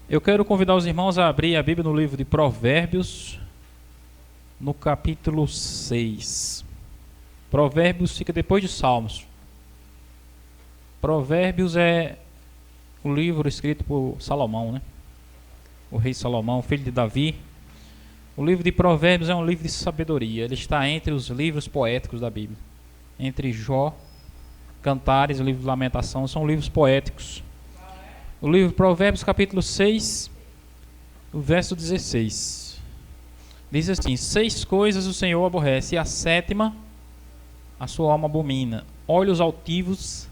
Eu quero convidar os irmãos a abrir a Bíblia no livro de Provérbios, no capítulo 6. Provérbios fica depois de Salmos. Provérbios é o livro escrito por Salomão, né? O rei Salomão, filho de Davi. O livro de Provérbios é um livro de sabedoria. Ele está entre os livros poéticos da Bíblia. Entre Jó, Cantares e o livro de Lamentação, são livros poéticos. O livro de Provérbios, capítulo 6, o verso 16. Diz assim: 6 coisas o Senhor aborrece, e a sétima a sua alma abomina: olhos altivos,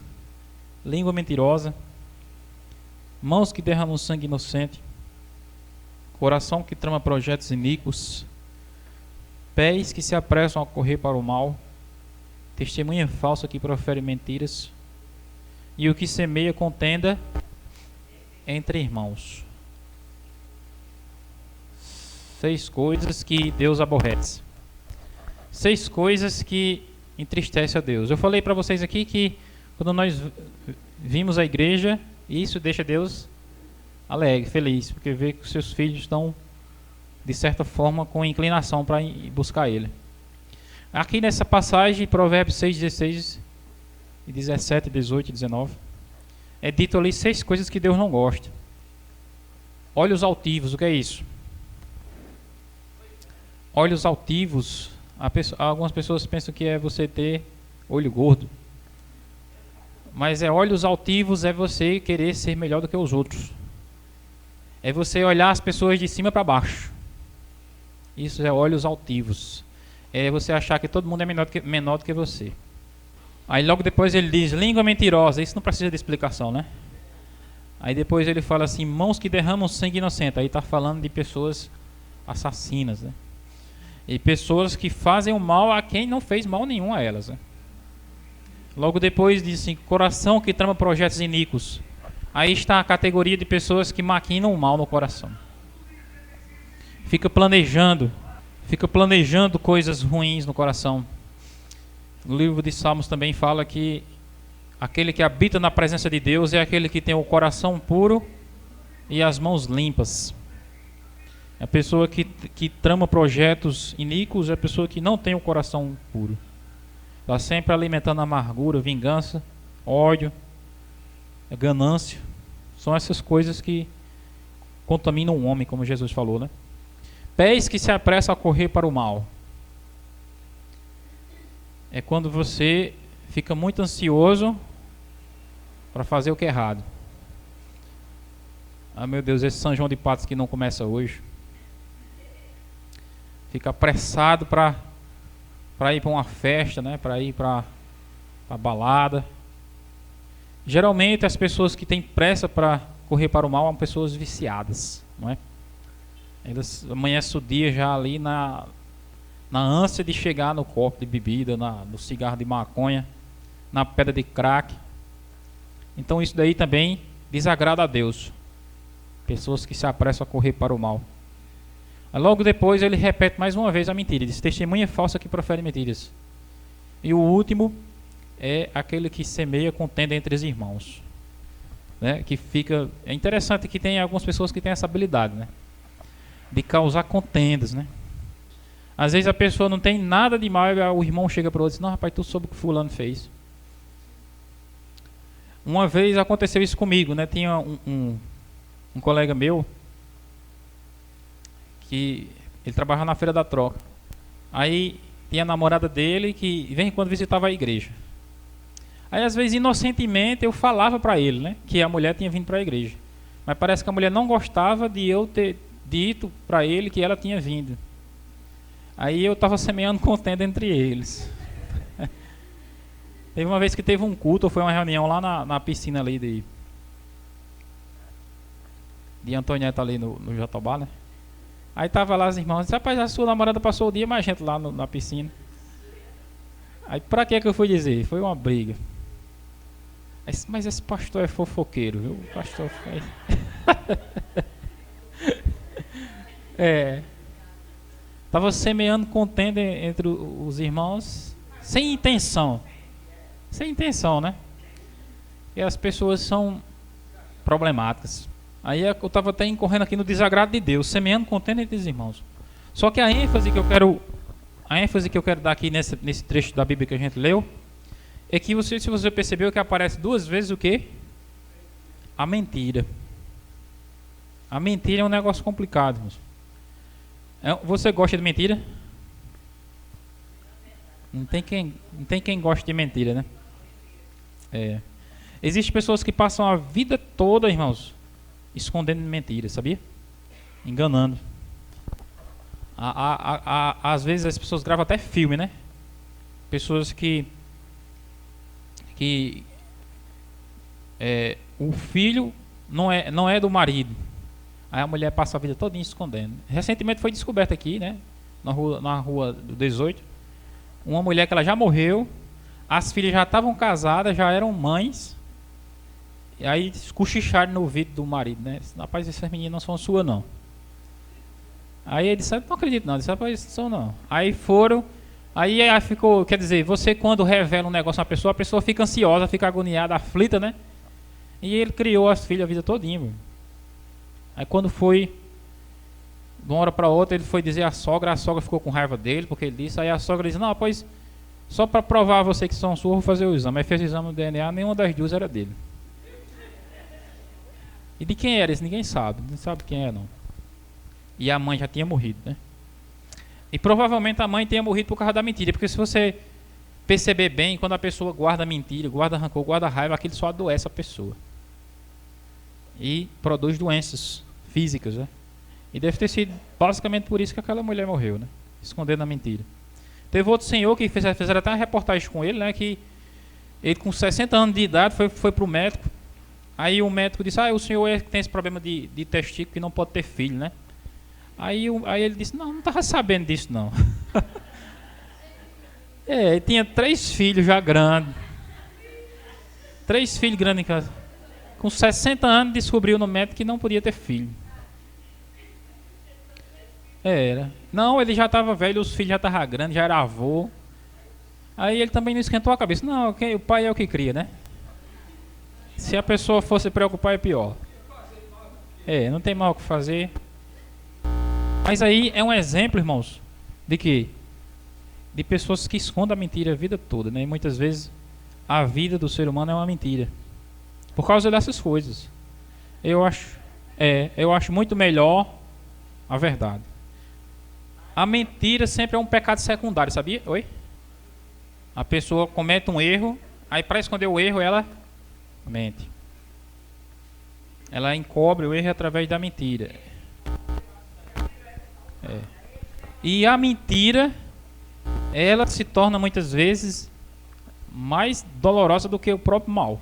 língua mentirosa, mãos que derramam sangue inocente, coração que trama projetos iníquos, pés que se apressam a correr para o mal, testemunha falsa que profere mentiras, e o que semeia contenda entre irmãos. 6 coisas que Deus aborrece. 6 coisas que entristecem a Deus. Eu falei para vocês aqui que quando nós vimos a igreja, isso deixa Deus alegre, feliz, porque vê que os seus filhos estão, de certa forma, com inclinação para buscar Ele. Aqui nessa passagem, Provérbios 6, 16, 17, 18 e 19, é dito ali 6 coisas que Deus não gosta. Olhos altivos, o que é isso? Olhos altivos, algumas pessoas pensam que é você ter olho gordo. Mas olhos altivos é você querer ser melhor do que os outros. É você olhar as pessoas de cima para baixo. Isso é olhos altivos. É você achar que todo mundo é menor do que você. Aí logo depois ele diz língua mentirosa. Isso não precisa de explicação, né? Aí depois ele fala assim, mãos que derramam sangue inocente. Aí está falando de pessoas assassinas, né? E pessoas que fazem o mal a quem não fez mal nenhum a elas, né? Logo depois diz assim, coração que trama projetos iníquos. Aí está a categoria de pessoas que maquinam o mal no coração. Fica planejando coisas ruins no coração. No livro de Salmos também fala que aquele que habita na presença de Deus é aquele que tem o coração puro e as mãos limpas. A pessoa que trama projetos iníquos é a pessoa que não tem o coração puro. Está sempre alimentando amargura, vingança, ódio, ganância. São essas coisas que contaminam o homem, como Jesus falou, né? Pés que se apressam a correr para o mal. É quando você fica muito ansioso para fazer o que é errado. Ah, meu Deus, esse São João de Patos que não começa hoje. Fica apressado para ir para uma festa, né? Para ir para balada. Geralmente as pessoas que têm pressa para correr para o mal são pessoas viciadas, não é? Elas amanhecem o dia já ali na ânsia de chegar no copo de bebida, no cigarro de maconha, na pedra de crack. Então isso daí também desagrada a Deus. Pessoas que se apressam a correr para o mal. Logo depois ele repete mais uma vez a mentira. Diz, testemunha falsa que profere mentiras. E o último é aquele que semeia contenda entre os irmãos. Né? É interessante que tem algumas pessoas que têm essa habilidade, né? De causar contendas, né? Às vezes a pessoa não tem nada de mal, o irmão chega para o outro e diz, não, rapaz, tu soube o que fulano fez. Uma vez aconteceu isso comigo, né? Tinha um colega meu que ele trabalhava na feira da troca. Aí tinha a namorada dele que vem quando visitava a igreja. Aí às vezes inocentemente eu falava para ele, né, que a mulher tinha vindo para a igreja. Mas parece que a mulher não gostava de eu ter dito para ele que ela tinha vindo. Aí eu estava semeando contenda entre eles. Teve uma vez que teve um culto, ou foi uma reunião lá na piscina ali de Antonieta ali no Jatobá, né? Aí tava lá as irmãs, disse, rapaz, a sua namorada passou o dia mais gente lá na piscina. Aí pra que eu fui dizer? Foi uma briga. Aí, mas esse pastor é fofoqueiro, viu? O pastor foi... Tava semeando contenda entre os irmãos sem intenção. Sem intenção, né? E as pessoas são problemáticas. Aí eu estava até incorrendo aqui no desagrado de Deus, semeando contenda entre os irmãos. Só que a ênfase que eu quero dar aqui nesse trecho da Bíblia que a gente leu, é que se você percebeu que aparece duas vezes o quê? A mentira. A mentira é um negócio complicado, irmãos. Você gosta de mentira? Não tem quem goste de mentira, né? Existem pessoas que passam a vida toda, irmãos, escondendo mentira, sabia? Enganando. Às vezes as pessoas gravam até filme, né? Pessoas que o filho não é do marido. Aí a mulher passa a vida toda escondendo. Recentemente foi descoberto aqui, né? Na rua do 18. Uma mulher que ela já morreu. As filhas já estavam casadas, já eram mães. E aí cochicharam no ouvido do marido, né? Rapaz, essas meninas não são suas, não. Aí ele disse, não acredito não. Ele disse, rapaz, são não. Aí foram. Aí ficou, quer dizer, você quando revela um negócio a pessoa fica ansiosa, fica agoniada, aflita, né? E ele criou as filhas a vida todinha, meu. Aí quando foi, de uma hora para outra, ele foi dizer à sogra, a sogra ficou com raiva dele, porque ele disse, aí a sogra disse, não, pois, só para provar a você que são suas, vou fazer o exame. Aí fez o exame do DNA, nenhuma das duas era dele. E de quem era isso? Ninguém sabe quem é não. E a mãe já tinha morrido, né? E provavelmente a mãe tenha morrido por causa da mentira, porque se você perceber bem, quando a pessoa guarda mentira, guarda rancor, guarda raiva, aquilo só adoece a pessoa. E produz doenças físicas, né? E deve ter sido basicamente por isso que aquela mulher morreu, né? Escondendo a mentira. Teve outro senhor que fizeram até uma reportagem com ele, né? Que ele com 60 anos de idade foi para o médico. Aí o médico disse, o senhor tem esse problema de testículo que não pode ter filho, né? Aí ele disse, não estava sabendo disso não. Ele tinha 3 filhos já grandes. 3 filhos grandes em casa. Com 60 anos descobriu no médico que não podia ter filho. Era. Não, ele já estava velho, os filhos já estavam grandes, já era avô. Aí ele também não esquentou a cabeça. Não, o pai é o que cria, né? Se a pessoa fosse preocupar é pior. Não tem mal o que fazer. Mas aí é um exemplo, irmãos, de quê? De pessoas que escondem a mentira a vida toda, né? E muitas vezes a vida do ser humano é uma mentira. Por causa dessas coisas. Eu acho muito melhor a verdade. A mentira sempre é um pecado secundário, sabia? Oi? A pessoa comete um erro, aí para esconder o erro ela mente. Ela encobre o erro através da mentira. E a mentira, ela se torna muitas vezes mais dolorosa do que o próprio mal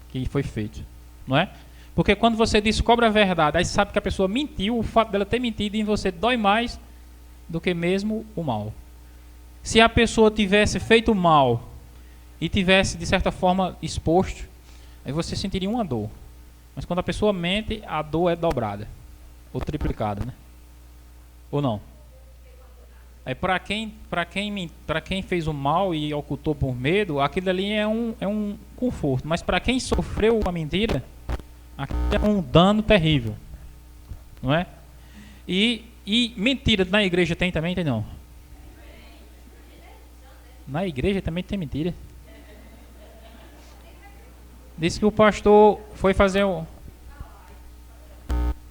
que foi feito, não é? Porque quando você descobre a verdade, aí sabe que a pessoa mentiu, o fato dela ter mentido em você dói mais do que mesmo o mal. Se a pessoa tivesse feito mal e tivesse de certa forma exposto, aí você sentiria uma dor. Mas quando a pessoa mente, a dor é dobrada ou triplicada, né? Ou não? Aí para quem fez o mal e ocultou por medo, aquilo ali é um conforto. Mas para quem sofreu a mentira, aquilo é um dano terrível, não é? E mentira na igreja tem também, tem não? Na igreja também tem mentira. Disse que o pastor foi fazer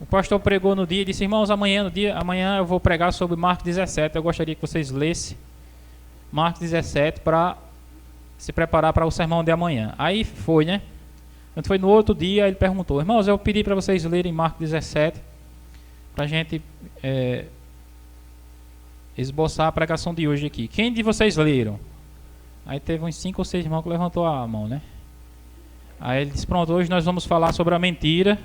o pastor pregou no dia e disse, irmãos, amanhã eu vou pregar sobre Marcos 17. Eu gostaria que vocês lessem Marcos 17 para se preparar para o sermão de amanhã. Aí foi, né? Quando foi no outro dia, ele perguntou, irmãos, eu pedi para vocês lerem Marcos 17 para a gente esboçar a pregação de hoje aqui. Quem de vocês leram? Aí teve uns 5 ou 6 irmãos que levantou a mão, né? Aí ele disse, pronto, hoje nós vamos falar sobre a mentira.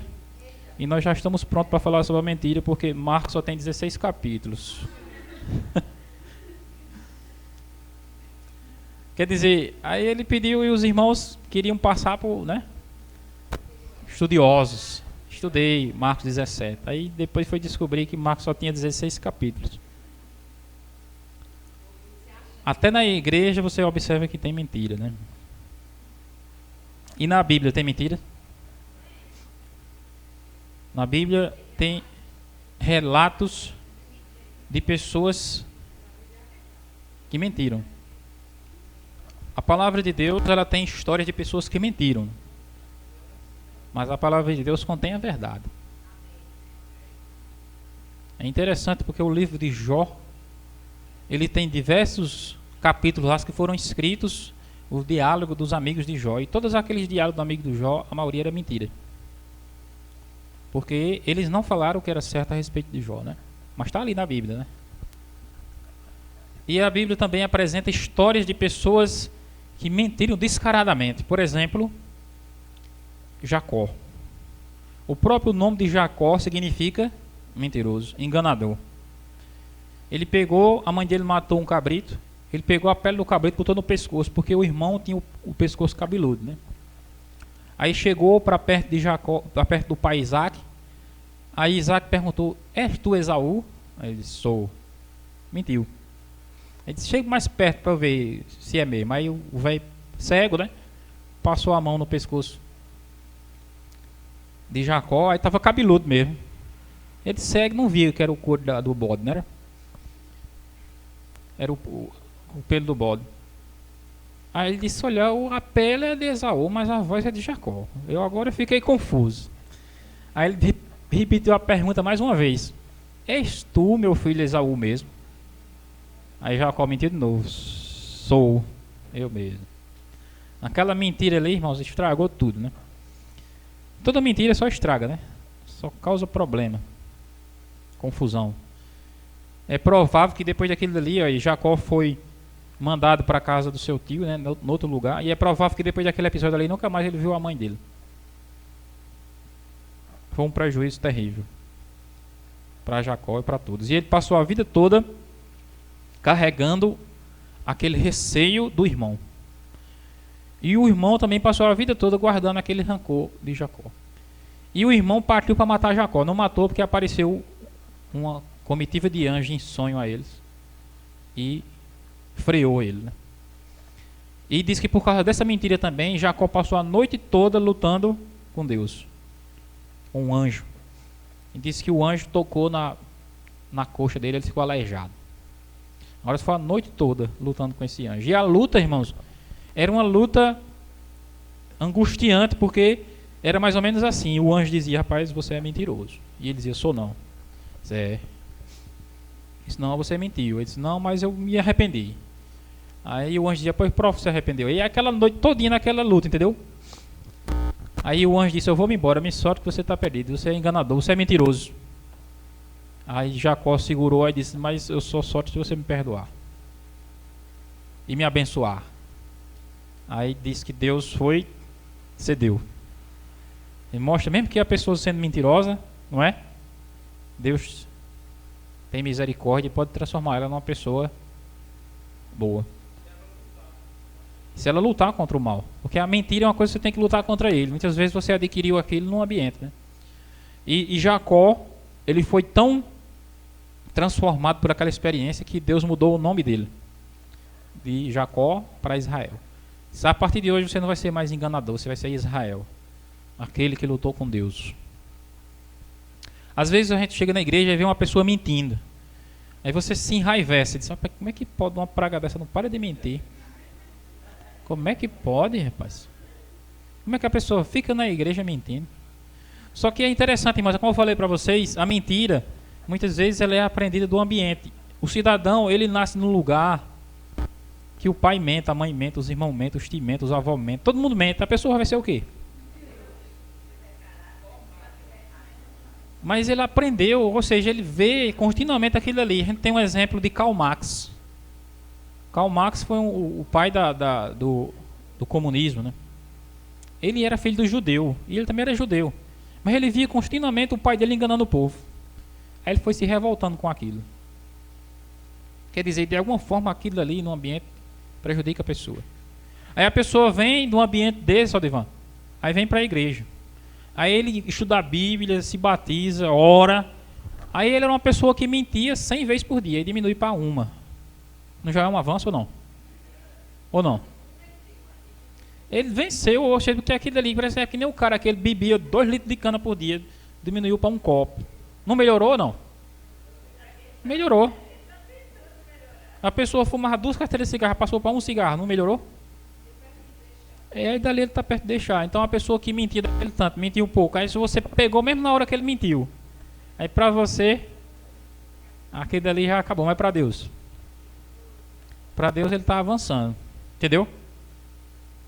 E nós já estamos prontos para falar sobre a mentira, porque Marcos só tem 16 capítulos. Quer dizer, aí ele pediu e os irmãos queriam passar por, né? Estudiosos. Estudei Marcos 17. Aí depois foi descobrir que Marcos só tinha 16 capítulos. Até na igreja você observa que tem mentira, né? E na Bíblia tem mentira? Na Bíblia tem relatos de pessoas que mentiram. A palavra de Deus, ela tem histórias de pessoas que mentiram. Mas a palavra de Deus contém a verdade. É interessante porque o livro de Jó, ele tem diversos capítulos lá que foram escritos, o diálogo dos amigos de Jó. E todos aqueles diálogos do amigo de Jó, a maioria era mentira. Porque eles não falaram o que era certo a respeito de Jó, né? Mas está ali na Bíblia, né? E a Bíblia também apresenta histórias de pessoas que mentiram descaradamente. Por exemplo, Jacó. O próprio nome de Jacó significa mentiroso, enganador. Ele pegou, a mãe dele matou um cabrito, ele pegou a pele do cabrito e botou no pescoço, porque o irmão tinha o pescoço cabeludo, né? Aí chegou para perto de Jacó, para perto do pai Isaac. Aí Isaac perguntou: és tu Esaú? Aí ele disse: sou. Mentiu. Ele disse: chega mais perto para eu ver se é mesmo. Aí o velho cego, né, passou a mão no pescoço de Jacó, aí estava cabeludo mesmo. Ele cego não via que era o couro do bode, não era? Era o pelo do bode. Aí ele disse: olha, a pele é de Esaú, mas a voz é de Jacó. Eu agora fiquei confuso. Aí ele repetiu a pergunta mais uma vez: és tu meu filho Esaú mesmo? Aí Jacó mentiu de novo: sou eu mesmo. Aquela mentira ali, irmãos, estragou tudo, né? Toda mentira só estraga, né? Só causa problema, confusão. É provável que depois daquilo ali, ó, Jacó foi mandado para a casa do seu tio, né, no outro lugar. E é provável que depois daquele episódio ali, nunca mais ele viu a mãe dele. Foi um prejuízo terrível para Jacó e para todos. E ele passou a vida toda carregando aquele receio do irmão. E o irmão também passou a vida toda guardando aquele rancor de Jacó. E o irmão partiu para matar Jacó. Não matou porque apareceu uma comitiva de anjos em sonho a eles e freou ele, né? E diz que por causa dessa mentira também, Jacó passou a noite toda lutando com Deus, com um anjo. E diz que o anjo tocou na coxa dele, ele ficou aleijado. Agora foi a noite toda lutando com esse anjo. E a luta, irmãos, era uma luta angustiante, porque era mais ou menos assim. O anjo dizia: rapaz, você é mentiroso. E ele dizia: sou não. Zé. Disse: não, você mentiu. Ele disse: não, mas eu me arrependi. Aí o anjo dizia: pois prof, se arrependeu. E aquela noite todinha naquela luta, entendeu? Aí o anjo disse: eu vou me embora, me sorte que você está perdido, você é enganador, você é mentiroso. Aí Jacó segurou e disse: mas eu sou sorte se você me perdoar e me abençoar. Aí diz que Deus cedeu. Ele mostra mesmo que a pessoa sendo mentirosa, não é? Deus tem misericórdia e pode transformar ela numa pessoa boa. Se ela lutar contra o mal. Porque a mentira é uma coisa que você tem que lutar contra ele. Muitas vezes você adquiriu aquilo num ambiente, né? E Jacó, ele foi tão transformado por aquela experiência que Deus mudou o nome dele. De Jacó para Israel. A partir de hoje você não vai ser mais enganador, você vai ser Israel, aquele que lutou com Deus. Às vezes a gente chega na igreja e vê uma pessoa mentindo. Aí você se enraivece, diz: como é que pode uma praga dessa? Não para de mentir. Como é que pode, rapaz? Como é que a pessoa fica na igreja mentindo? Só que é interessante, mas como eu falei para vocês, a mentira, muitas vezes ela é aprendida do ambiente. O cidadão, ele nasce num lugar que o pai mente, a mãe mente, os irmãos mentem, os tios mentem, os avós mentem, todo mundo mente. A pessoa vai ser o quê? Mas ele aprendeu, ou seja, ele vê continuamente aquilo ali. A gente tem um exemplo de Karl Marx. Karl Marx foi o pai do comunismo, né? Ele era filho do judeu, e ele também era judeu. Mas ele via continuamente o pai dele enganando o povo. Aí ele foi se revoltando com aquilo. Quer dizer, de alguma forma aquilo ali no ambiente prejudica a pessoa. Aí a pessoa vem de um ambiente desse, ó, Divan, aí vem para a igreja. Aí ele estuda a Bíblia, se batiza, ora. Aí ele era uma pessoa que mentia 100 vezes por dia e diminui para uma. Não já é um avanço ou não? Ou não? Ele venceu, ou seja, porque aquilo ali parece que nem o cara que ele bebia 2 litros de cana por dia, diminuiu para um copo. Não melhorou ou não? Melhorou. A pessoa fumava 2 carteiras de cigarro, passou para um cigarro, não melhorou? Aí dali ele está perto de deixar. Então a pessoa que mentia daquele tanto, mentiu um pouco. Aí se você pegou mesmo na hora que ele mentiu, aí para você, aquele dali já acabou. Mas para Deus ele está avançando. Entendeu?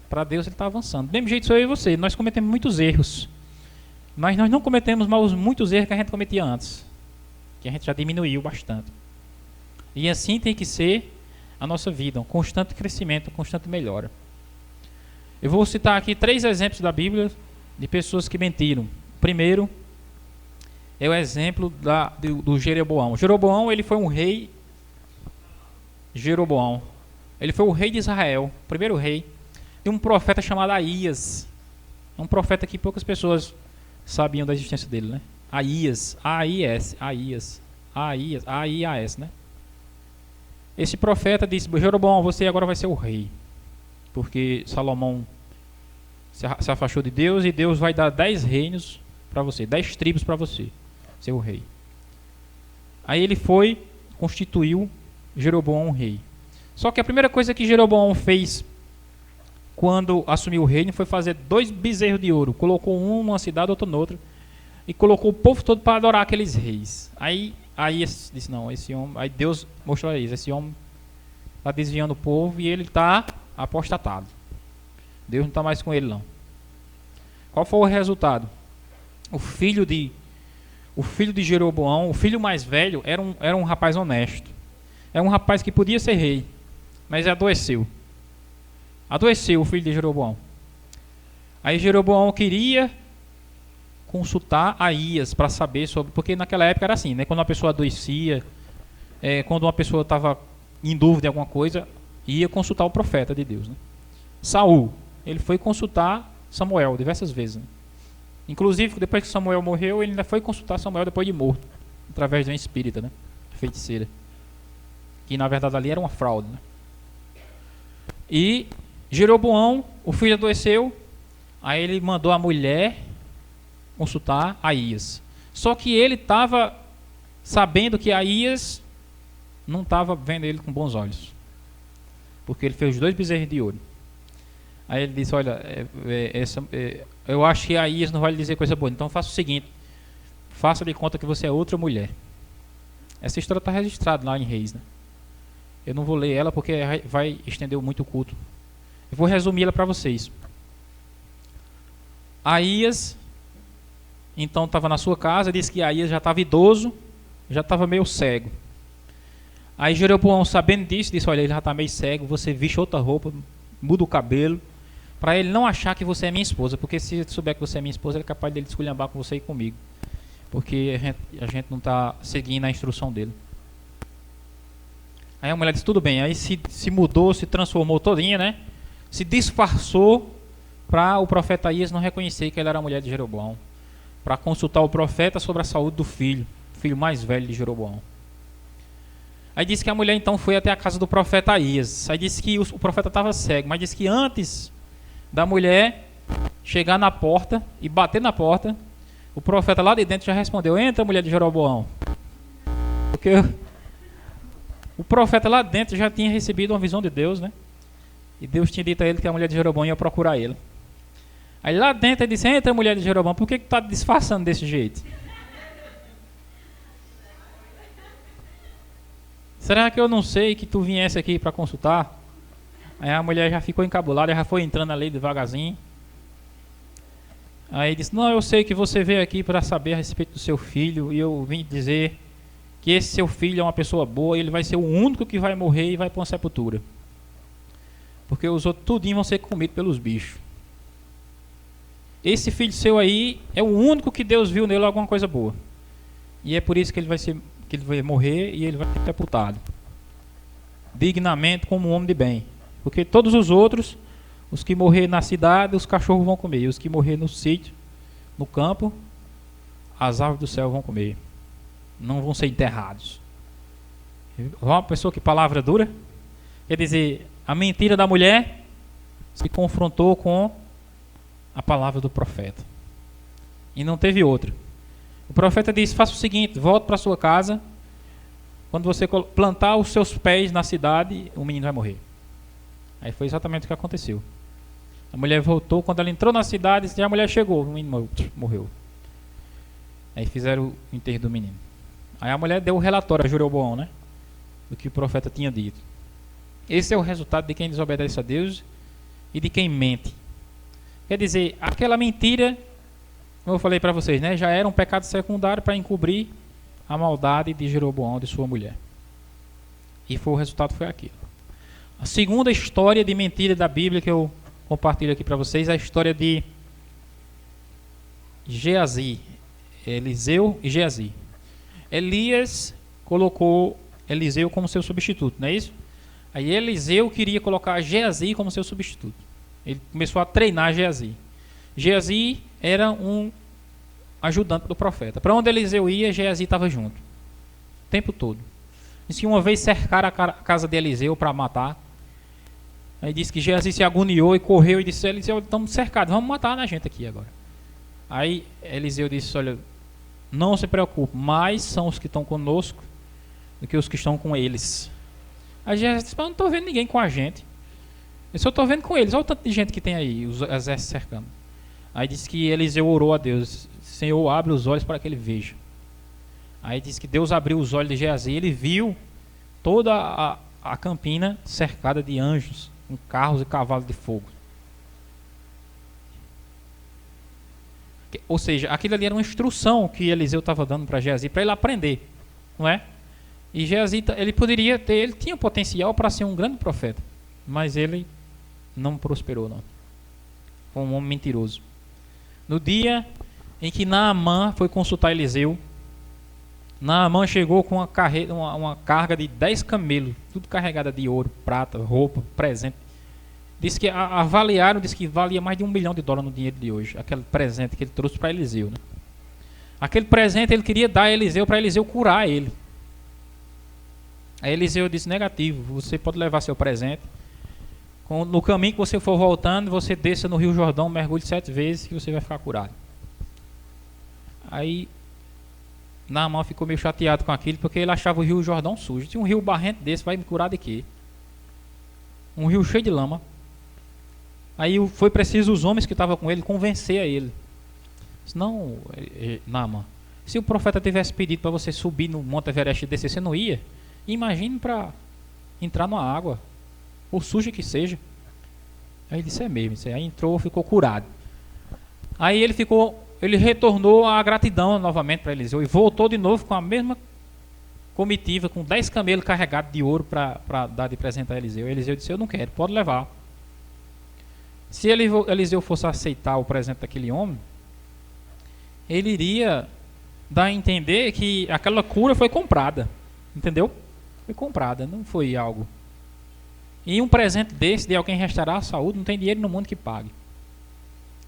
Para Deus ele está avançando. Do mesmo jeito sou eu e você. Nós cometemos muitos erros. Mas nós não cometemos mais muitos erros que a gente cometia antes. Que a gente já diminuiu bastante. E assim tem que ser a nossa vida. Um constante crescimento, uma constante melhora. Eu vou citar aqui 3 exemplos da Bíblia de pessoas que mentiram. O primeiro é o exemplo do Jeroboão. Jeroboão, ele foi um rei. Jeroboão. Ele foi o rei de Israel, o primeiro rei. Tem um profeta chamado Aías. É um profeta que poucas pessoas sabiam da existência dele, né? Aías, A-I-S, Aías, Aías, A-I-A-S, né? Esse profeta disse: Jeroboão, você agora vai ser o rei. Porque Salomão se afastou de Deus e Deus vai dar 10 reinos para você, 10 tribos para você, ser o rei. Aí ele foi, constituiu Jeroboão rei. Só que a primeira coisa que Jeroboão fez quando assumiu o reino foi fazer 2 bezerros de ouro. Colocou um numa cidade, outro noutra. E colocou o povo todo para adorar aqueles reis. Aí disse: não, esse homem. Aí Deus mostrou a eles: esse homem está desviando o povo e ele está apostatado. Deus não está mais com ele, não. Qual foi o resultado? O filho de Jeroboão, o filho mais velho, era um rapaz honesto. Era um rapaz que podia ser rei, mas adoeceu. Adoeceu o filho de Jeroboão. Aí Jeroboão queria consultar Aías para saber sobre... Porque naquela época era assim, né? Quando uma pessoa adoecia, quando uma pessoa estava em dúvida em alguma coisa, ia consultar o profeta de Deus, né? Saul, ele foi consultar Samuel diversas vezes, né? Inclusive, depois que Samuel morreu, ele ainda foi consultar Samuel depois de morto, através de uma espírita, né? Feiticeira. Que na verdade ali era uma fraude, né? E Jeroboão, o filho adoeceu, aí ele mandou a mulher consultar Aías. Só que ele estava sabendo que Aías não estava vendo ele com bons olhos, porque ele fez os 2 bezerros de ouro. Aí ele disse: olha, eu acho que Aías não vai lhe dizer coisa boa, então faça o seguinte: faça de conta que você é outra mulher. Essa história está registrada lá em Reis, né? Eu não vou ler ela porque vai estender muito o culto. Eu vou resumir ela para vocês. Aías, então, estava na sua casa, disse que Aías já estava idoso, já estava meio cego. Aí Jeroboão, sabendo disso, disse: olha, ele já está meio cego, você veste outra roupa, muda o cabelo, para ele não achar que você é minha esposa, porque se ele souber que você é minha esposa, ele é capaz de ele esculhambar com você e comigo, porque a gente não está seguindo a instrução dele. Aí a mulher disse: tudo bem. Aí se mudou, se transformou todinha, né? Se disfarçou para o profeta Aías não reconhecer que ela era a mulher de Jeroboão, para consultar o profeta sobre a saúde do filho mais velho de Jeroboão. Aí disse que a mulher então foi até a casa do profeta Aías. Aí disse que o profeta estava cego, mas disse que antes da mulher chegar na porta e bater na porta, o profeta lá de dentro já respondeu: entra, mulher de Jeroboão. Porque o profeta lá dentro já tinha recebido uma visão de Deus, né? E Deus tinha dito a ele que a mulher de Jeroboão ia procurar ele. Aí lá dentro ele disse: entra, mulher de Jeroboão, por que está disfarçando desse jeito? Será que eu não sei que tu viesse aqui para consultar? Aí a mulher já ficou encabulada, já foi entrando ali devagarzinho. Aí disse: não, eu sei que você veio aqui para saber a respeito do seu filho, e eu vim dizer que esse seu filho é uma pessoa boa, e ele vai ser o único que vai morrer e vai para uma sepultura, porque os outros tudinho vão ser comidos pelos bichos. Esse filho seu aí é o único que Deus viu nele alguma coisa boa, e é por isso que ele vai morrer e ele vai ser sepultado dignamente como um homem de bem, porque todos os outros, os que morrer na cidade, os cachorros vão comer, e os que morrer no sítio, no campo, as aves do céu vão comer, não vão ser enterrados. Uma pessoa que palavra dura, quer dizer, a mentira da mulher se confrontou com a palavra do profeta, e não teve outra. O profeta disse: faça o seguinte, volte para sua casa. Quando você plantar os seus pés na cidade, o menino vai morrer. Aí foi exatamente o que aconteceu. A mulher voltou, quando ela entrou na cidade, a mulher chegou, o menino morreu. Aí fizeram o enterro do menino. Aí a mulher deu o relatório a Jeroboão, né? Do que o profeta tinha dito. Esse é o resultado de quem desobedece a Deus e de quem mente. Quer dizer, aquela mentira, como eu falei para vocês, né? Já era um pecado secundário para encobrir a maldade de Jeroboão, de sua mulher. E o resultado foi aquilo. A segunda história de mentira da Bíblia que eu compartilho aqui para vocês é a história de Geazi, Eliseu e Geazi. Elias colocou Eliseu como seu substituto, não é isso? Aí Eliseu queria colocar Geazi como seu substituto. Ele começou a treinar Geazi. Geazi era um ajudante do profeta. Para onde Eliseu ia, Geazi estava junto. O tempo todo. Diz que uma vez cercaram a casa de Eliseu para matar. Aí disse que Geazi se agoniou e correu e disse: Eliseu, estamos cercados, vamos matar a gente aqui agora. Aí Eliseu disse: olha, não se preocupe, mais são os que estão conosco do que os que estão com eles. Aí Geazi disse: mas eu não estou vendo ninguém com a gente. Eu só estou vendo com eles. Olha o tanto de gente que tem aí, os exércitos cercando. Aí disse que Eliseu orou a Deus: Senhor, abre os olhos para que ele veja. Aí disse que Deus abriu os olhos de Geazi. Ele viu toda a campina cercada de anjos, com carros e cavalos de fogo. Ou seja, aquilo ali era uma instrução que Eliseu estava dando para Geazi, para ele aprender, não é? E Geazi, ele tinha potencial para ser um grande profeta, mas ele não prosperou, não. Foi um homem mentiroso. No dia em que Naamã foi consultar Eliseu, Naamã chegou com uma carga de 10 camelos, tudo carregada de ouro, prata, roupa, presente. Diz que avaliaram, disse que valia mais de $1 milhão no dinheiro de hoje, aquele presente que ele trouxe para Eliseu, né? Aquele presente ele queria dar a Eliseu para Eliseu curar ele. Aí Eliseu disse: negativo, você pode levar seu presente. No caminho que você for voltando, você desça no Rio Jordão, mergulhe 7 vezes e você vai ficar curado. Aí Naamã ficou meio chateado com aquilo, porque ele achava o Rio Jordão sujo. Tinha um rio barrento desse, vai me curar de quê? Um rio cheio de lama. Aí foi preciso os homens que estavam com ele convencer a ele. Disse: não, Naamã, se o profeta tivesse pedido para você subir no Monte Everest e descer, você não ia? Imagine para entrar numa água, por suja que seja. Aí ele disse: é mesmo. Aí entrou, ficou curado. Aí ele retornou a gratidão novamente para Eliseu e voltou de novo com a mesma comitiva, com 10 camelos carregados de ouro para dar de presente a Eliseu. Eliseu disse: eu não quero, pode levar. Se Eliseu fosse aceitar o presente daquele homem, ele iria dar a entender que aquela cura foi comprada. Entendeu? Foi comprada, não foi algo. E um presente desse, de alguém restaurar a saúde, não tem dinheiro no mundo que pague.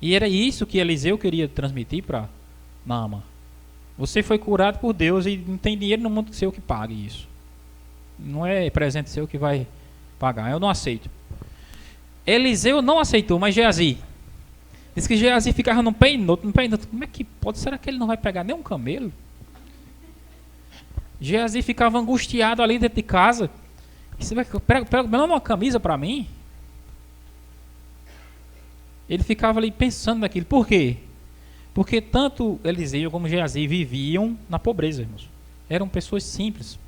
E era isso que Eliseu queria transmitir para Naamã. Você foi curado por Deus e não tem dinheiro no mundo seu que pague isso. Não é presente seu que vai pagar. Eu não aceito. Eliseu não aceitou, mas Geazi. Diz que Geazi ficava num pé e no outro. Como é que pode? Será que ele não vai pegar nem um camelo? Geazi ficava angustiado ali dentro de casa. Você vai pega uma camisa para mim? Ele ficava ali pensando naquilo. Por quê? Porque tanto Eliseu como Geazi viviam na pobreza, irmãos. Eram pessoas simples.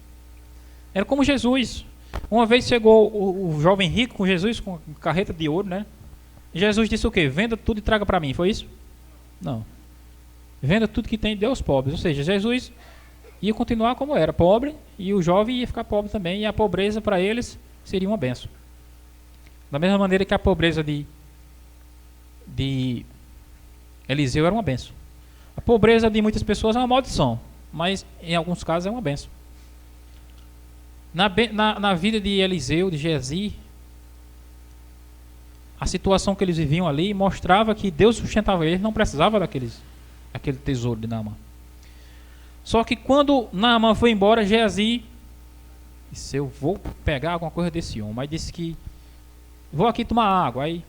Era como Jesus. Uma vez chegou o jovem rico com Jesus, com carreta de ouro, né? Jesus disse o quê? Venda tudo e traga para mim. Foi isso? Não. Venda tudo que tem e dê aos pobres. Ou seja, Jesus ia continuar como era, pobre, e o jovem ia ficar pobre também, e a pobreza para eles seria uma bênção. Da mesma maneira que a pobreza de Eliseu era uma bênção. A pobreza de muitas pessoas é uma maldição, mas em alguns casos é uma bênção. Na vida de Eliseu, de Geazi, a situação que eles viviam ali mostrava que Deus sustentava eles, não precisava daquele tesouro de Naamã. Só que quando Naamã foi embora, Geazi disse: eu vou pegar alguma coisa desse homem. Aí disse que vou aqui tomar água. Aí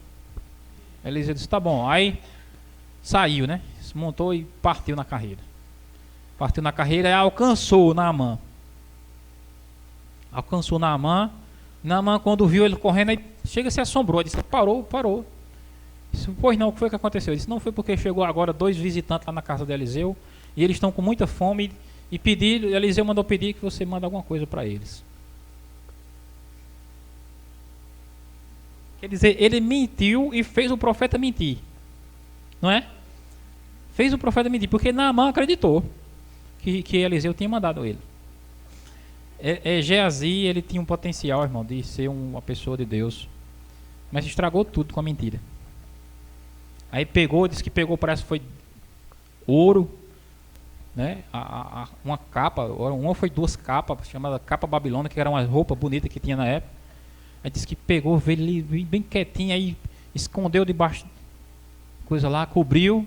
Eliseu disse: tá bom. Aí saiu, né? Se montou e partiu na carreira. Partiu na carreira e alcançou Naamã. Alcançou Naamã. Naamã, quando viu ele correndo, aí chega e se assombrou. Disse: parou. Disse: pois não, o que foi que aconteceu? Ele disse: não foi porque chegou agora 2 visitantes lá na casa de Eliseu e eles estão com muita fome e Eliseu mandou pedir que você mande alguma coisa para eles. Quer dizer, ele mentiu e fez o profeta mentir. Não é? Fez o profeta mentir, porque Naamã acreditou que Eliseu tinha mandado ele. Geazi, ele tinha um potencial, irmão, de ser uma pessoa de Deus, mas estragou tudo com a mentira. Aí disse que pegou, parece que foi ouro, né? Uma capa, uma foi 2 capas, chamada capa babilônica, que era uma roupa bonita que tinha na época. Aí disse que pegou, veio ali bem quietinho, aí escondeu debaixo, coisa lá, cobriu,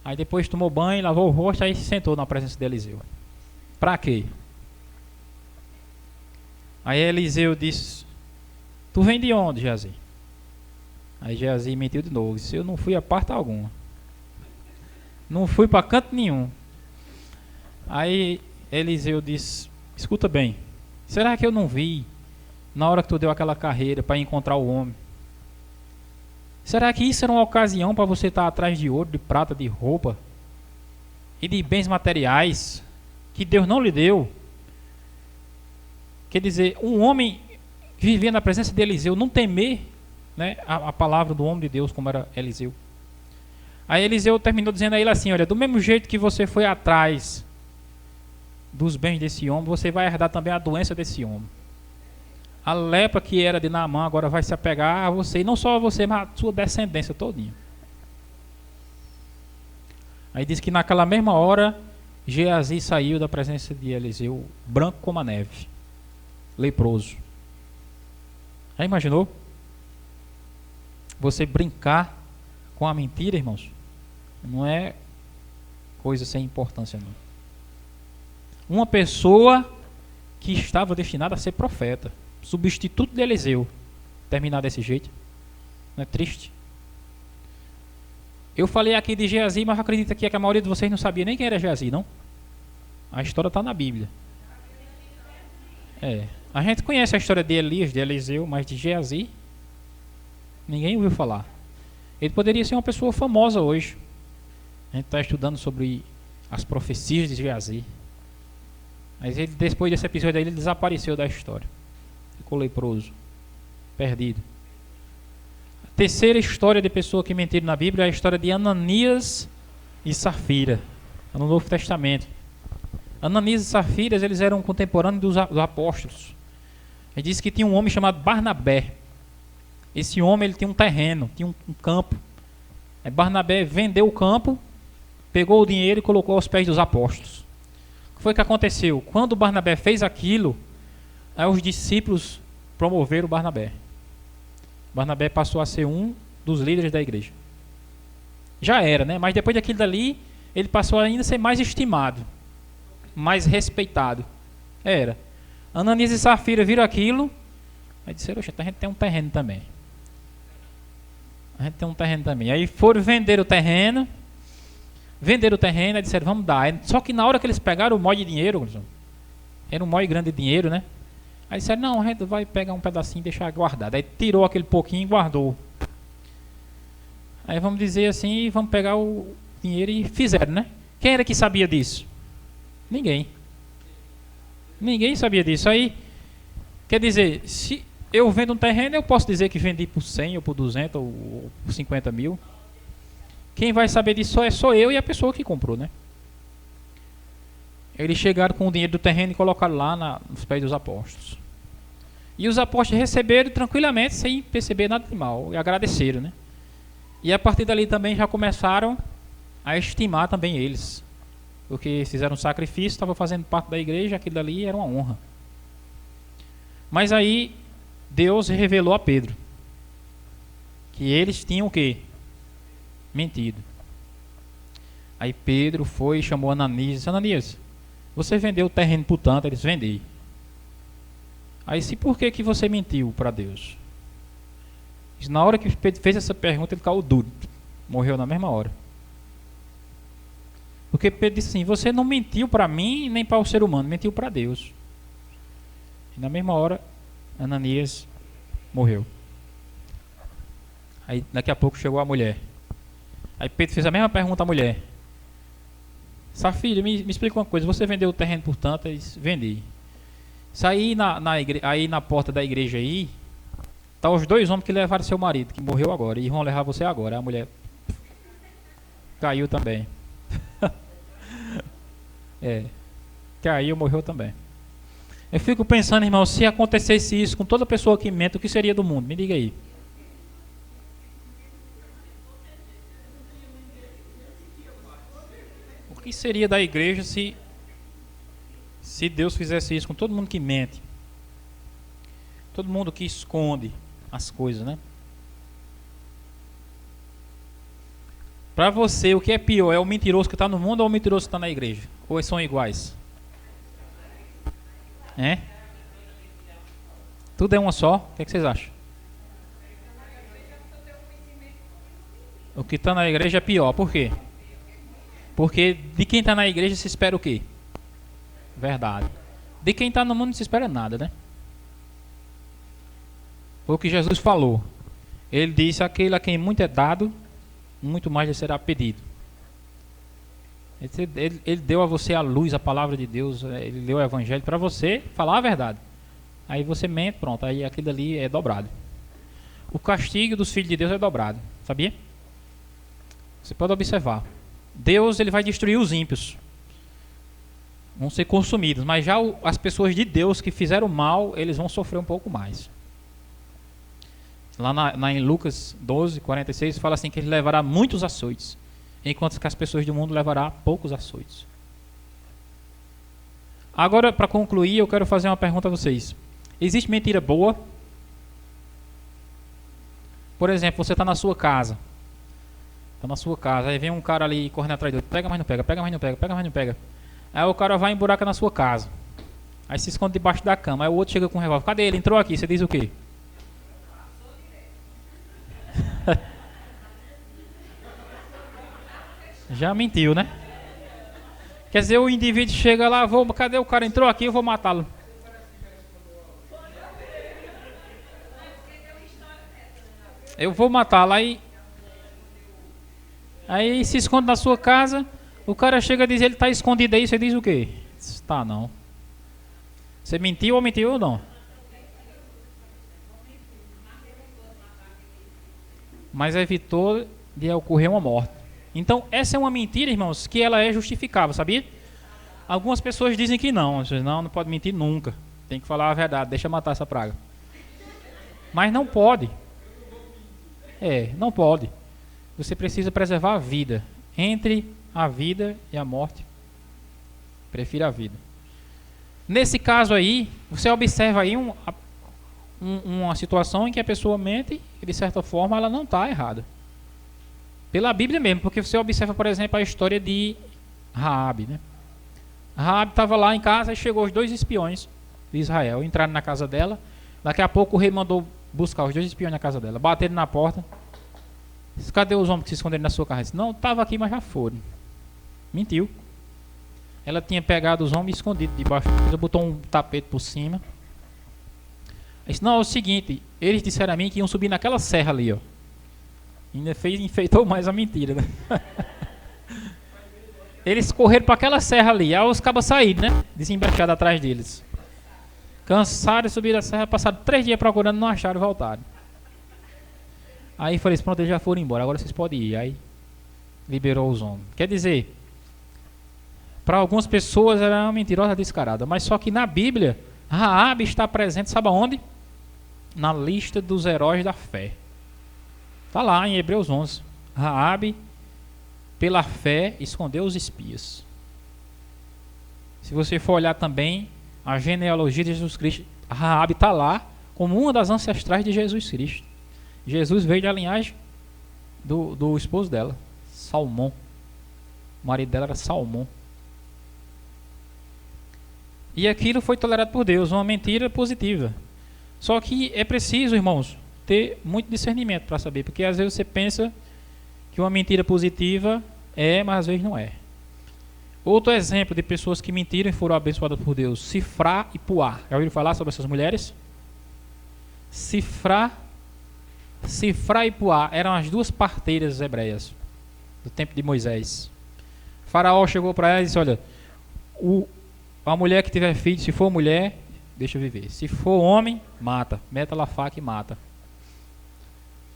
aí depois tomou banho, lavou o rosto, aí se sentou na presença de Eliseu. Pra quê? Aí Eliseu disse: tu vem de onde, Geazi? Aí Geazi mentiu de novo, disse: eu não fui a parte alguma, não fui para canto nenhum. Aí Eliseu disse: escuta bem, será que eu não vi na hora que tu deu aquela carreira para encontrar o homem? Será que isso era uma ocasião para você estar atrás de ouro, de prata, de roupa e de bens materiais que Deus não lhe deu? Quer dizer, um homem que vivia na presença de Eliseu não temer, né, a palavra do homem de Deus como era Eliseu. Aí Eliseu terminou dizendo a ele assim: olha, do mesmo jeito que você foi atrás dos bens desse homem, você vai herdar também a doença desse homem. A lepra que era de Naamã agora vai se apegar a você, e não só a você, mas a sua descendência todinha. Aí diz que naquela mesma hora Geazi saiu da presença de Eliseu branco como a neve, leproso. Já imaginou? Você brincar com a mentira, irmãos, não é coisa sem importância, não. Uma pessoa que estava destinada a ser profeta, substituto de Eliseu, terminar desse jeito, não é triste? Eu falei aqui de Geazi, mas acredito que a maioria de vocês não sabia nem quem era Geazi, não? A história está na Bíblia. A gente conhece a história de Elias, de Eliseu, mas de Geazi ninguém ouviu falar. Ele poderia ser uma pessoa famosa hoje. A gente está estudando sobre as profecias de Geazi, mas ele, depois desse episódio aí, ele desapareceu da história, ficou leproso, perdido. A terceira história de pessoa que mentiram na Bíblia é a história de Ananias e Safira, no Novo Testamento. Ananias e Safira, eles eram contemporâneos dos apóstolos. Ele disse que tinha um homem chamado Barnabé. Esse homem, ele tinha um terreno, tinha um campo. Barnabé vendeu o campo, pegou o dinheiro e colocou aos pés dos apóstolos. O que foi que aconteceu? Quando Barnabé fez aquilo, aí os discípulos promoveram Barnabé. Barnabé passou a ser um dos líderes da igreja. Já era, né? Mas depois daquilo dali, ele passou ainda a ser mais estimado, mais respeitado. Era. Ananias e Safira viram aquilo, aí disseram: a gente tem um terreno também. Aí foram vender o terreno, aí disseram: vamos dar. Só que na hora que eles pegaram o molho de dinheiro, era um molho grande de dinheiro, né? Aí disseram: não, a gente vai pegar um pedacinho e deixar guardado. Aí tirou aquele pouquinho e guardou. Aí vamos dizer assim, vamos pegar o dinheiro e fizeram, né? Quem era que sabia disso? Ninguém sabia disso. Aí, quer dizer, se eu vendo um terreno, eu posso dizer que vendi por 100 ou por 200 ou por 50 mil. Quem vai saber disso só eu e a pessoa que comprou, né? Eles chegaram com o dinheiro do terreno e colocaram lá nos pés dos apóstolos. E os apóstolos receberam tranquilamente, sem perceber nada de mal, e agradeceram, né? E a partir dali também já começaram a estimar também eles, porque fizeram um sacrifício, estavam fazendo parte da igreja, aquilo dali era uma honra. Mas aí Deus revelou a Pedro que eles tinham o quê? Mentido. Aí Pedro foi e chamou Ananias e disse: Ananias, você vendeu o terreno por tanto? Eles: vendi. Aí disse: por que você mentiu para Deus? Na hora que Pedro fez essa pergunta, ele caiu duro, morreu na mesma hora. Porque Pedro disse assim: você não mentiu para mim nem para o ser humano, mentiu para Deus. E na mesma hora, Ananias morreu. Aí daqui a pouco chegou a mulher. Aí Pedro fez a mesma pergunta à mulher: Safira, me explica uma coisa, você vendeu o terreno por tanto? Ele disse: vendi. Aí aí na porta da igreja aí, tá os dois homens que levaram seu marido, que morreu agora, e vão levar você agora. Aí a mulher caiu também. Caiu, morreu também. Eu fico pensando, irmão, se acontecesse isso com toda pessoa que mente, o que seria do mundo? Me diga aí. O que seria da igreja se Deus fizesse isso com todo mundo que mente? Todo mundo que esconde as coisas, né? Para você, o que é pior? É o mentiroso que está no mundo ou o mentiroso que está na igreja? Ou são iguais? Tudo é uma só? O que vocês acham? O que está na igreja é pior. Por quê? Porque de quem está na igreja se espera o quê? Verdade. De quem está no mundo não se espera nada, né? Foi o que Jesus falou. Ele disse: aquele a quem muito é dado, muito mais lhe será pedido. Ele deu a você a luz, a palavra de Deus. Ele deu o evangelho para você falar a verdade. Aí você mente, pronto, aí aquilo ali é dobrado. O castigo dos filhos de Deus é dobrado, sabia? Você pode observar. Deus, ele vai destruir os ímpios, vão ser consumidos, mas já as pessoas de Deus que fizeram mal, eles vão sofrer um pouco mais. Lá em Lucas 12, 46, fala assim que ele levará muitos açoites, enquanto que as pessoas do mundo levará poucos açoites. Agora, para concluir, eu quero fazer uma pergunta a vocês. Existe mentira boa? Por exemplo, você está na sua casa. Aí vem um cara ali correndo atrás do outro. Pega, mas não pega, pega, mas não pega, pega, mas não pega. Aí o cara vai e emburaca na sua casa. Aí se esconde debaixo da cama. Aí o outro chega com um revólver. Cadê ele? Entrou aqui. Você diz o quê? Já mentiu, né? Quer dizer, o indivíduo chega lá, cadê o cara? Entrou aqui, eu vou matá-lo. Eu vou matá-lo. Aí se esconde na sua casa. O cara chega e diz: ele está escondido aí. Você diz o quê? Tá, não. Você mentiu ou não? Mas evitou de ocorrer uma morte. Então essa é uma mentira, irmãos, que ela é justificável, sabia? Algumas pessoas dizem que não. Não pode mentir nunca. Tem que falar a verdade, deixa matar essa praga. Mas não pode. Não pode. Você precisa preservar a vida. Entre a vida e a morte, prefira a vida. Nesse caso aí, você observa aí uma situação em que a pessoa mente e de certa forma ela não está errada. Pela Bíblia mesmo, porque você observa, por exemplo, a história de Raabe, né? Raabe estava lá em casa e chegou os 2 espiões de Israel, entraram na casa dela. Daqui a pouco o rei mandou buscar os 2 espiões na casa dela, bateram na porta. Disse: cadê os homens que se esconderam na sua casa? Disse: não, estava aqui, mas já foram. Mentiu. Ela tinha pegado os homens escondidos debaixo, botou um tapete por cima. Disse: não, é o seguinte, eles disseram a mim que iam subir naquela serra ali, ó. Ainda enfeitou mais a mentira, né? Eles correram para aquela serra ali. Aí os cabas saíram, né? Desembaixados atrás deles. Cansaram de subir a serra. Passaram 3 dias procurando, não acharam e voltaram. Aí falei: pronto, eles já foram embora, agora vocês podem ir. Aí liberou os homens. Quer dizer, para algumas pessoas ela é uma mentirosa descarada. Mas só que na Bíblia, Raabe está presente, sabe aonde? Na lista dos heróis da fé. Está lá em Hebreus 11. Raabe, pela fé, escondeu os espias. Se você for olhar também a genealogia de Jesus Cristo, Raabe está lá como uma das ancestrais de Jesus Cristo. Jesus veio da linhagem do esposo dela, Salmão. O marido dela era Salmão. E aquilo foi tolerado por Deus, uma mentira positiva. Só que é preciso, irmãos, ter muito discernimento para saber, porque às vezes você pensa que uma mentira positiva mas às vezes não é. Outro exemplo de pessoas que mentiram e foram abençoadas por Deus: Sifrá e Puá. Já ouviram falar sobre essas mulheres? Sifrá e Puá eram as duas parteiras hebreias do tempo de Moisés. O faraó chegou para ela e disse: olha, a mulher que tiver filho, se for mulher, deixa viver. Se for homem, mata. Meta lá a faca e mata.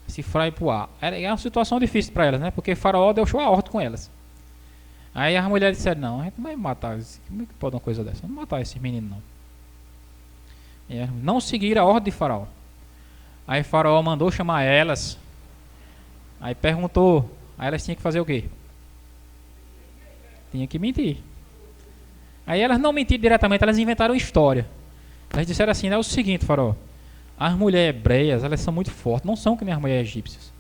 Sifrá e Puá. Era uma situação difícil para elas, né? Porque o faraó deixou a ordem com elas. Aí as mulheres disseram: não, a gente não vai matar. Como é que pode uma coisa dessa? Não matar esses meninos, não. E não seguiram a ordem de faraó. Aí o faraó mandou chamar elas. Aí perguntou. Aí elas tinham que fazer o quê? Tinha que mentir. Aí elas não mentiram diretamente, elas inventaram história. Elas disseram assim: é o seguinte, faraó. As mulheres hebreias, elas são muito fortes. Não são que nem as mulheres egípcias.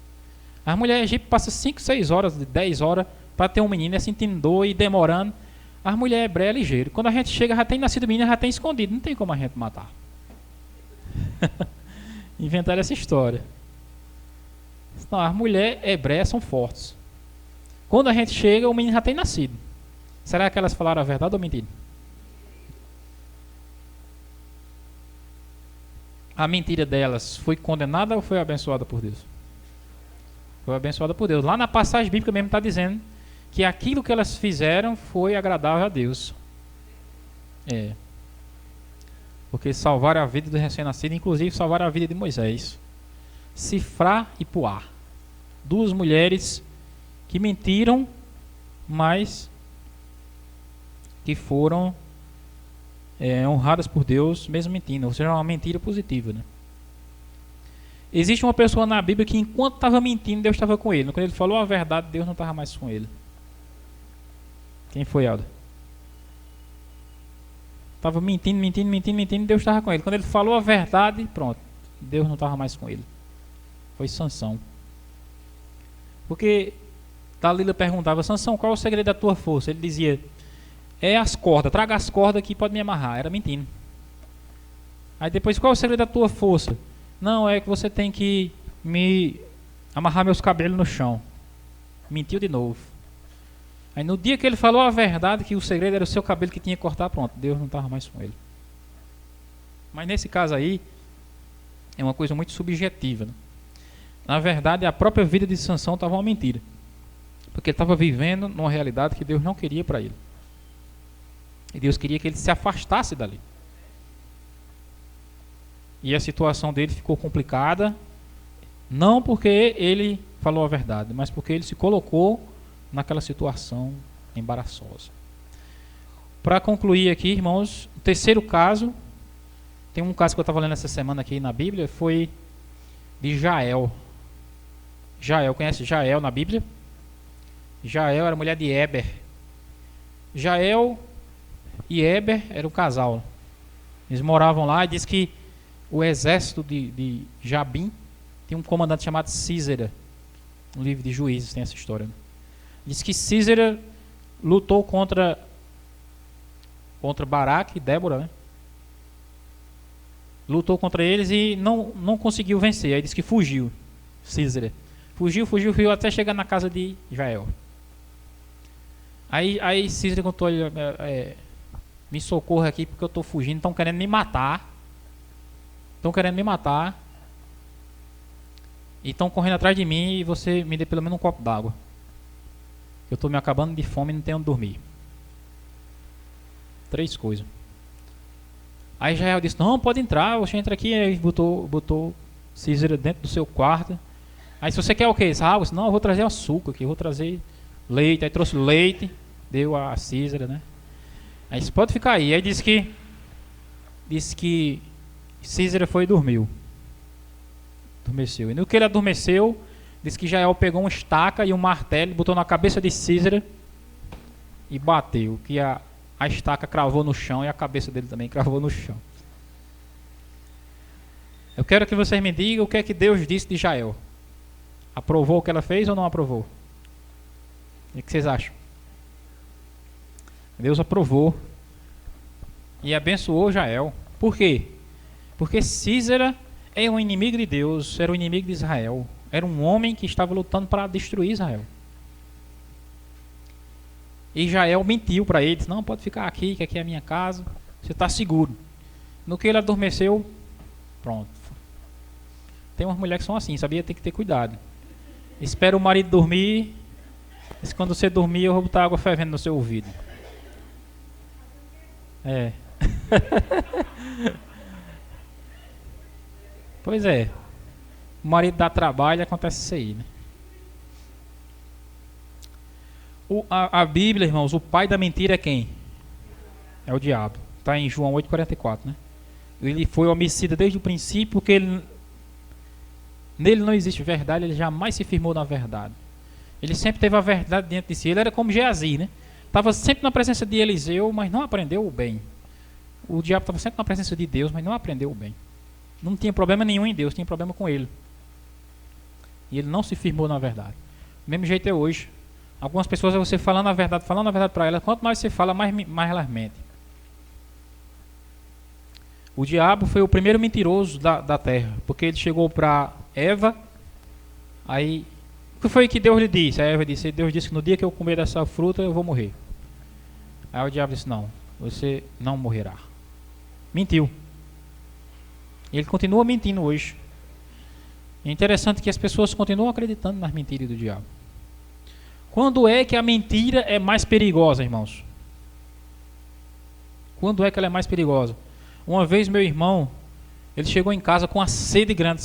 As mulheres egípcias passam 5, 6 horas, 10 horas para ter um menino, sentindo dor e demorando. As mulheres hebreias é ligeiro. Quando a gente chega, já tem nascido menino, já tem escondido. Não tem como a gente matar. Inventaram essa história. Não, as mulheres hebreias são fortes. Quando a gente chega, o menino já tem nascido. Será que elas falaram a verdade ou mentiram? A mentira delas foi condenada ou foi abençoada por Deus? Foi abençoada por Deus. Lá na passagem bíblica mesmo está dizendo que aquilo que elas fizeram foi agradável a Deus. Porque salvaram a vida do recém-nascido, inclusive salvaram a vida de Moisés. Sifrá e Puá. Duas mulheres que mentiram, mas que foram honradas por Deus, mesmo mentindo. Ou seja, uma mentira positiva, né? Existe uma pessoa na Bíblia que enquanto estava mentindo, Deus estava com ele. Quando ele falou a verdade, Deus não estava mais com ele. Quem foi, Aldo? Estava mentindo, Deus estava com ele. Quando ele falou a verdade, pronto, Deus não estava mais com ele. Foi Sansão. Porque Dalila perguntava: Sansão, qual é o segredo da tua força? Ele dizia: é as cordas, traga as cordas que pode me amarrar. Era mentindo. Aí depois: qual é o segredo da tua força? Não, é que você tem que me amarrar meus cabelos no chão. Mentiu de novo. Aí no dia que ele falou a verdade, que o segredo era o seu cabelo que tinha que cortar, pronto, Deus não estava mais com ele. Mas nesse caso aí, é uma coisa muito subjetiva, né? Na verdade, a própria vida de Sansão estava uma mentira. Porque ele estava vivendo numa realidade que Deus não queria para ele. E Deus queria que ele se afastasse dali. E a situação dele ficou complicada, não porque ele falou a verdade, mas porque ele se colocou naquela situação embaraçosa. Para concluir aqui, irmãos, o terceiro caso, tem um caso que eu estava lendo essa semana aqui na Bíblia, foi de Jael. Jael, conhece Jael na Bíblia? Jael era mulher de Eber. Jael e Eber eram um casal. Eles moravam lá e diz que o exército de Jabim tinha um comandante chamado Sísera. No livro de Juízes tem essa história. Diz que Sísera lutou contra Baraque e Débora, né? Lutou contra eles e não conseguiu vencer. Aí diz que fugiu, Sísera. Fugiu até chegar na casa de Jael. Aí Sísera contou: me socorra aqui porque eu estou fugindo, estão querendo me matar. E estão correndo atrás de mim e você me dê pelo menos um copo d'água. Eu estou me acabando de fome e não tenho onde dormir. 3 coisas. Aí Jael disse: não, pode entrar, você entra aqui. Aí botou Sísera dentro do seu quarto. Aí: se você quer o quê? Água? Não, eu vou trazer açúcar aqui, eu vou trazer leite. Aí trouxe leite, deu a Sísera, né? Aí disse: pode ficar aí. Aí disse que Sísera foi e dormiu. Adormeceu. E no que ele adormeceu, diz que Jael pegou uma estaca e um martelo, botou na cabeça de Sísera e bateu. Que a estaca cravou no chão e a cabeça dele também cravou no chão. Eu quero que vocês me digam o que é que Deus disse de Jael. Aprovou o que ela fez ou não aprovou? O que vocês acham? Deus aprovou e abençoou Jael. Por quê? Porque Sísera é um inimigo de Deus, era um inimigo de Israel. Era um homem que estava lutando para destruir Israel. Israel mentiu para ele, disse, não, pode ficar aqui, que aqui é a minha casa, você está seguro. No que ele adormeceu, pronto. Tem umas mulheres que são assim, sabia? Tem que ter cuidado. Espera o marido dormir, e quando você dormir eu vou botar água fervendo no seu ouvido. É. Pois é. O marido dá trabalho e acontece isso aí, né? A Bíblia, irmãos, o pai da mentira é quem? É o diabo. Está em João 8,44, né? Ele foi homicida desde o princípio, porque nele não existe verdade, ele jamais se firmou na verdade. Ele sempre teve a verdade dentro de si. Ele era como Geazi, né? Estava sempre na presença de Eliseu, mas não aprendeu o bem. O diabo estava sempre na presença de Deus, mas não aprendeu o bem. Não tinha problema nenhum em Deus, tinha problema com ele. E ele não se firmou na verdade. Do mesmo jeito é hoje. Algumas pessoas, você falando a verdade para elas, quanto mais você fala, mais elas mentem. O diabo foi o primeiro mentiroso da terra, porque ele chegou para Eva, aí, o que foi que Deus lhe disse? A Eva disse, Deus disse que no dia que eu comer dessa fruta eu vou morrer. Aí o diabo disse, não, você não morrerá. Mentiu. E ele continua mentindo hoje. É interessante que as pessoas continuam acreditando nas mentiras do diabo. Quando é que a mentira é mais perigosa, irmãos? Quando é que ela é mais perigosa? Uma vez meu irmão, ele chegou em casa com uma sede grande.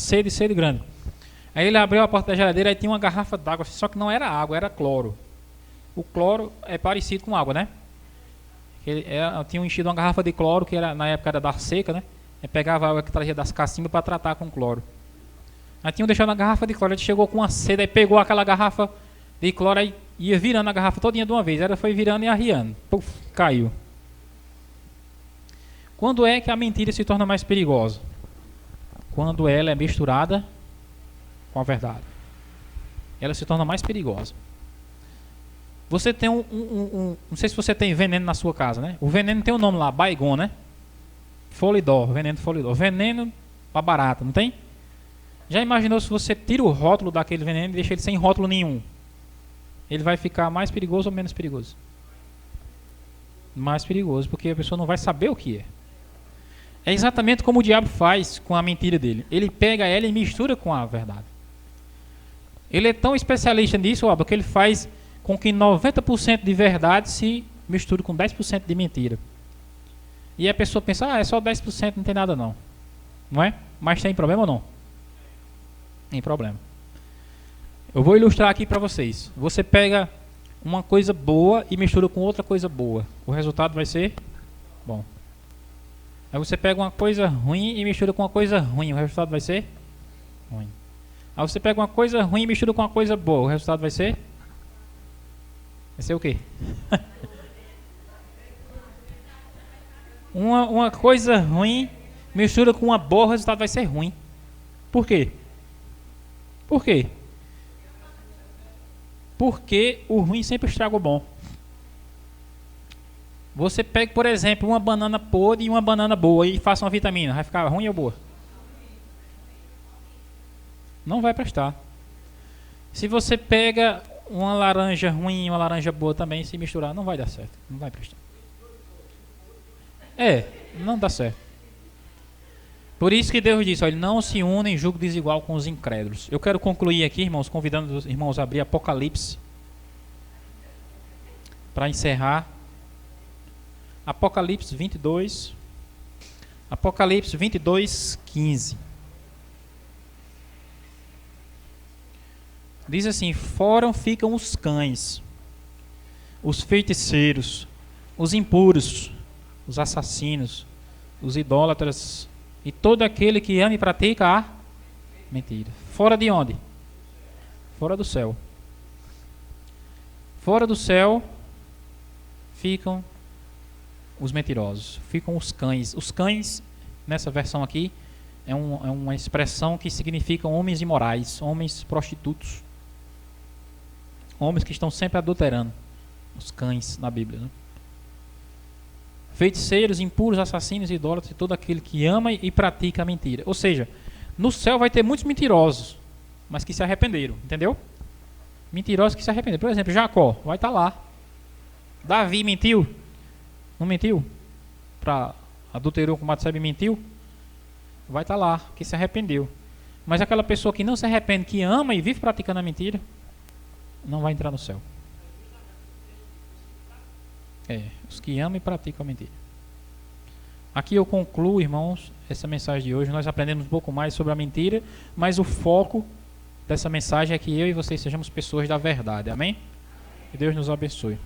Aí ele abriu a porta da geladeira e tinha uma garrafa d'água, só que não era água, era cloro. O cloro é parecido com água, né? Tinha enchido uma garrafa de cloro, que era, na época era da seca, né? Aí pegava a água que trazia das cacimbas para tratar com cloro. Aí tinham deixado uma garrafa de cloro, ele chegou com uma sede, aí pegou aquela garrafa de cloro e ia virando a garrafa todinha de uma vez. Ela foi virando e arriando. Puf, caiu. Quando é que a mentira se torna mais perigosa? Quando ela é misturada com a verdade. Ela se torna mais perigosa. Você tem não sei se você tem veneno na sua casa, né? O veneno tem um nome lá, Baygon, né? Folidor, veneno Folidor. Veneno para barata, não tem? Já imaginou se você tira o rótulo daquele veneno e deixa ele sem rótulo nenhum? Ele vai ficar mais perigoso ou menos perigoso? Mais perigoso, porque a pessoa não vai saber o que é. É exatamente como o diabo faz com a mentira dele. Ele pega ela e mistura com a verdade. Ele é tão especialista nisso, que ele faz com que 90% de verdade se misture com 10% de mentira. E a pessoa pensa, é só 10%, não tem nada não. Não é? Mas tem problema ou não? Tem problema. Eu vou ilustrar aqui para vocês. Você pega uma coisa boa e mistura com outra coisa boa. O resultado vai ser bom. Aí você pega uma coisa ruim e mistura com uma coisa ruim. O resultado vai ser ruim. Aí você pega uma coisa ruim e mistura com uma coisa boa. O resultado vai ser? Vai ser o quê? Uma coisa ruim mistura com uma boa, o resultado vai ser ruim. Por quê? Por quê? Porque o ruim sempre estraga o bom. Você pega, por exemplo, uma banana podre e uma banana boa e faça uma vitamina. Vai ficar ruim ou boa? Não vai prestar. Se você pega uma laranja ruim e uma laranja boa também, se misturar, não vai dar certo. Não vai prestar. Não dá certo. Por isso que Deus disse, olha, não se unem em julgo desigual com os incrédulos. Eu quero concluir aqui, irmãos, convidando os irmãos a abrir Apocalipse. Para encerrar. Apocalipse 22. Apocalipse 22, 15. Diz assim, fora ficam os cães, os feiticeiros, os impuros, os assassinos, os idólatras e todo aquele que ama e pratica a mentira. Fora de onde? Fora do céu. Fora do céu ficam os mentirosos, ficam os cães. Os cães, nessa versão aqui, é uma expressão que significa homens imorais, homens prostitutos. Homens que estão sempre adulterando. Os cães na Bíblia, né? Feiticeiros, impuros, assassinos, idólatras e todo aquele que ama e pratica a mentira. Ou seja, no céu vai ter muitos mentirosos, mas que se arrependeram, entendeu? Mentirosos que se arrependeram. Por exemplo, Jacó vai estar lá. Davi mentiu? Não mentiu? Adulterou com Batseba e mentiu? Vai estar lá, que se arrependeu. Mas aquela pessoa que não se arrepende, que ama e vive praticando a mentira, não vai entrar no céu. Os que amam e praticam a mentira. Aqui eu concluo, irmãos, essa mensagem de hoje. Nós aprendemos um pouco mais sobre a mentira, mas o foco dessa mensagem é que eu e vocês sejamos pessoas da verdade. Amém? Que Deus nos abençoe.